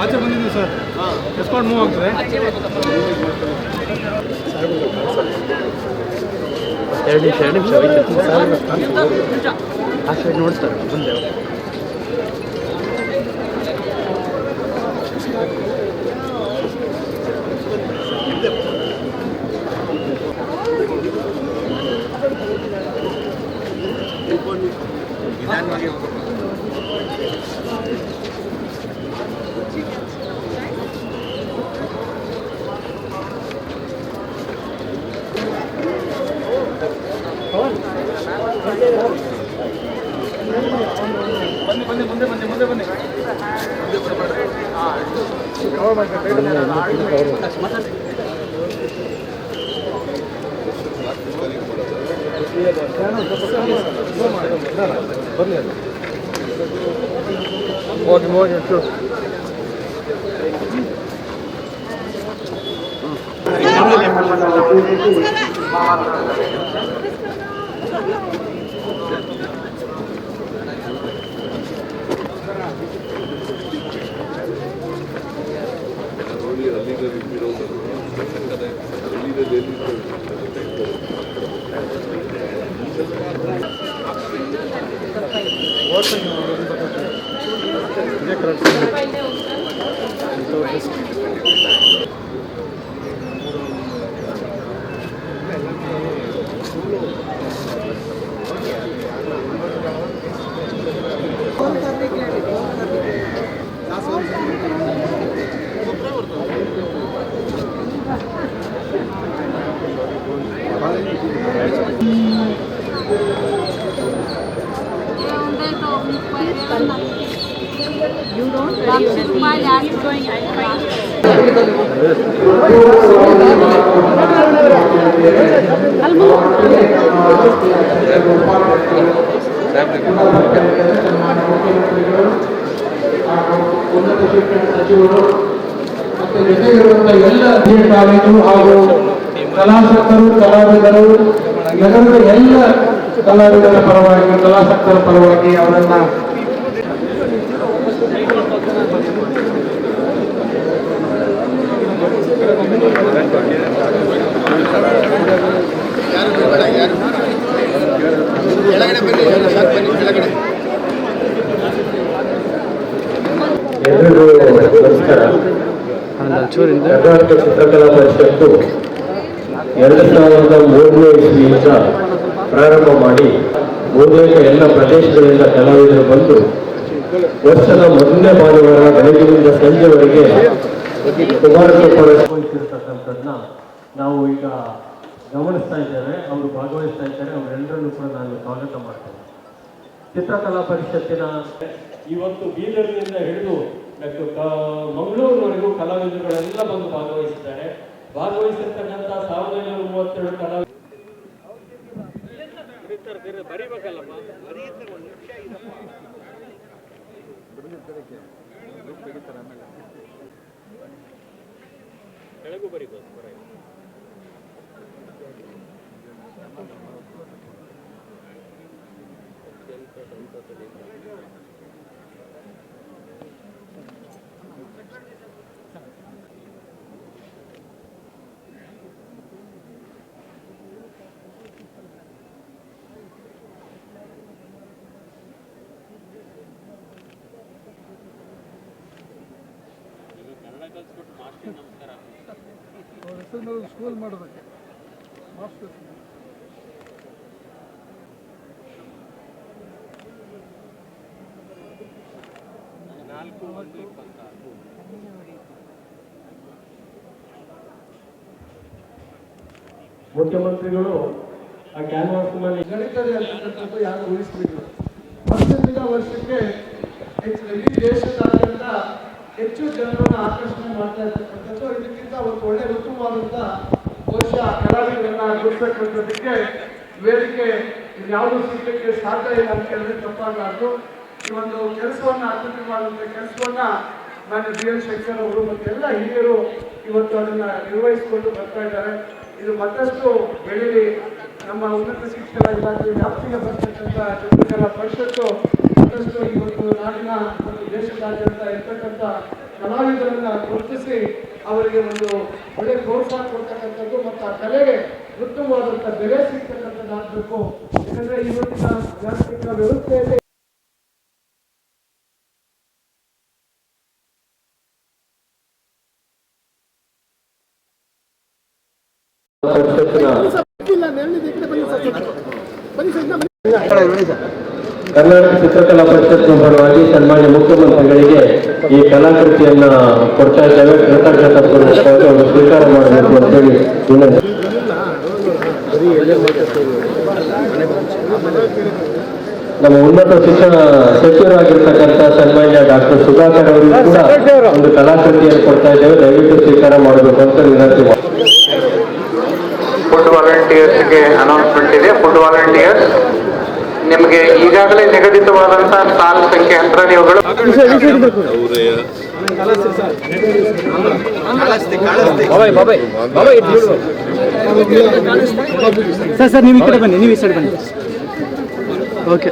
ಆಚೆ ಬಂದಿದ್ದೀವಿ sir, escort move ಆಗ್ತದೆ. 2 ನಿಮಿಷ ಆ ಸೈಡ್ ನೋಡ್ತಾರೆ ಮುಂದೆ. ಬನ್ನಿ You don't my dad is going ಉನ್ನತ ಶಿಕ್ಷಣ ಸಚಿವರು ಮತ್ತು ಜೊತೆಗಿರುವಂತಹ ಎಲ್ಲ ಕಾಲೇಜು ಹಾಗೂ ಕಲಾಸಕ್ತರು, ಕಲಾವಿದರು, ನಗರದ ಎಲ್ಲ ಕಲಾವಿದರ ಪರವಾಗಿ, ಕಲಾಸಕ್ತರ ಪರವಾಗಿ ಅವರನ್ನ ಎಲ್ಲರಿಗೂ ನಮಸ್ಕಾರ. ಕರ್ನಾಟಕ ಚಿತ್ರಕಲಾ ಪರಿಷತ್ತು 2003ನೇ ಇಸ್ವಿಯಿಂದ ಪ್ರಾರಂಭ ಮಾಡಿ ಬಹುತೇಕ ಎಲ್ಲ ಪ್ರದೇಶಗಳಿಂದ ಕಲಾವಿದರು ಬಂದು ವರ್ಷದ ಮೊದಲನೇ ಭಾನುವಾರ ಬೆಳಗ್ಗಿನಿಂದ ಸಂಜೆವರೆಗೆ ಕುಮಾರಕೃಪವಹಿಸಿರ್ತಕ್ಕಂಥದ್ದನ್ನ ನಾವು ಈಗ ಗಮನಿಸ್ತಾ ಇದ್ದೇವೆ. ಅವರು ಭಾಗವಹಿಸ್ತಾ ಇದ್ದಾರೆ. ಅವರೆಲ್ಲರನ್ನೂ ಕೂಡ ನಾನು ಸ್ವಾಗತ ಮಾಡ್ತೇನೆ. ಚಿತ್ರಕಲಾ ಪರಿಷತ್ತಿನ ಇವತ್ತು ಬೀದರ್ನಿಂದ ಹಿಡಿದು ಮಂಗಳೂರಿನವರೆಗೂ ಕಲಾವಿದರುಗಳೆಲ್ಲ ಬಂದು ಭಾಗವಹಿಸಿದ್ದಾರೆ. ಭಾಗವಹಿಸಿರ್ತಕ್ಕಂಥ 1932 ಕಲಾವಿದರು ಬರೀಬೇಕಲ್ಲಪ್ಪ, ಕೆಳಗೂ ಬರೀಬೋದು. ಸ್ಕೂಲ್ ಮಾಡೋದಕ್ಕೆ ಮಾಸ್ಟರ್ ಮುಖ್ಯಮಂತ್ರಿಗಳು ಆ ಕ್ಯಾನ್ವಾಸ್ ಮೇಲೆ ನಡೀತದೆ ಅಂತಕ್ಕಂಥದ್ದು ಯಾರು ಊಹಿಸಬೇಕು. ವರ್ಷದಿಂದ ವರ್ಷಕ್ಕೆ ಇಡೀ ದೇಶದಾದ್ಯಂತ ಹೆಚ್ಚು ಜನರನ್ನು ಆಕರ್ಷಣೆ ಮಾಡ್ತಾ ಇರ್ತಕ್ಕಂಥದ್ದು. ಇದಕ್ಕಿಂತ ಒಂದು ಒಳ್ಳೆ ಉತ್ತಮವಾದಂಥ ಬಹುಶಃ ಕಲಾವಿದರನ್ನ ಗುರುತಕ್ಕಂಥದ್ದಕ್ಕೆ ವೇದಿಕೆ ಯಾವುದು ಸಿಗಲಿಕ್ಕೆ ಸಾಧ್ಯ ಇಲ್ಲ ಅಂತ ಹೇಳಿದ್ರೆ ತಪ್ಪಾಗಲಾರ್ದು. ಈ ಒಂದು ಕೆಲಸವನ್ನ ಅತ್ಯುತ್ತಮವಾದಂಥ ಕೆಲಸವನ್ನ ಮಾನ್ಯ ಬಿ ಎಲ್ ಶಂಕರ್ ಅವರು ಮತ್ತು ಎಲ್ಲ ಹಿರಿಯರು ಇವತ್ತು ಅದನ್ನ ನಿರ್ವಹಿಸಿಕೊಂಡು ಬರ್ತಾ ಇದ್ದಾರೆ. ಇದು ಮತ್ತಷ್ಟು ಬೆಳೀಲಿ. ನಮ್ಮ ಉನ್ನತ ಶಿಕ್ಷಣ ಇಲಾಖೆ ವ್ಯಾಪ್ತಿಗೆ ಬರ್ತಕ್ಕಂಥ ಚಿತ್ರಕಲಾ ಪರಿಷತ್ತು ನಾಡಿನ ಮತ್ತು ದೇಶದಾದ್ಯಂತ ಇರ್ತಕ್ಕಂಥ ಕಲಾವಿದರನ್ನ ಗುರುತಿಸಿ ಅವರಿಗೆ ಒಂದು ಒಳ್ಳೆ ಪ್ರೋತ್ಸಾಹ ಕೊಡ್ತಕ್ಕಂಥದ್ದು ಮತ್ತು ಆ ಕಲೆಗೆ ಉತ್ತಮವಾದಂಥ ಬೆಲೆ ಸಿಗ್ತಕ್ಕಂಥದ್ದಾಗಬೇಕು. ಯಾಕಂದ್ರೆ ಇವತ್ತಿನ ಜಾಗತಿಕ ವ್ಯವಸ್ಥೆಯಲ್ಲಿ ಕರ್ನಾಟಕ ಚಿತ್ರಕಲಾ ಪರಿಷತ್ನ ಪರವಾಗಿ ಸನ್ಮಾನ್ಯ ಮುಖ್ಯಮಂತ್ರಿಗಳಿಗೆ ಈ ಕಲಾಕೃತಿಯನ್ನ ಕೊಡ್ತಾ ಇದ್ದೇವೆ. ಕೃತಜ್ಞತಾ ಪೂರ್ವಕವಾಗಿ ಅವರು ಸ್ವೀಕಾರ ಮಾಡಬೇಕು ಅಂತೇಳಿ ವಿನಂತಿ. ನಮ್ಮ ಉನ್ನತ ಶಿಕ್ಷಣ ಸಚಿವರಾಗಿರ್ತಕ್ಕಂಥ ಸನ್ಮಾನ್ಯ ಡಾಕ್ಟರ್ ಸುಧಾಕರ್ ಅವರಿಗೂ ಕೂಡ ಒಂದು ಕಲಾಕೃತಿಯನ್ನು ಕೊಡ್ತಾ ಇದ್ದೇವೆ. ದಯವಿಟ್ಟು ಸ್ವೀಕಾರ ಮಾಡಬೇಕು ಅಂತ ವಿನಂತಿ. ಫುಡ್ ವಾಲಂಟಿಯರ್ಸ್ಗೆ ಅನೌನ್ಸ್ಮೆಂಟ್ ಇದೆ. ಫುಡ್ ವಾಲಂಟಿಯರ್ಸ್ ನಿಮಗೆ ಈಗಾಗಲೇ ನಿಗದಿತವಾದಂತಹ ಸಾಲ್ ಸಂಖ್ಯೆ ಅಂತರಣಿಗಳು ಸರ್ ನೀವು ಈ ಕಡೆ ಬನ್ನಿ, ನೀವು ಈ ಸೈಡ್ ಬನ್ನಿ. ಓಕೆ.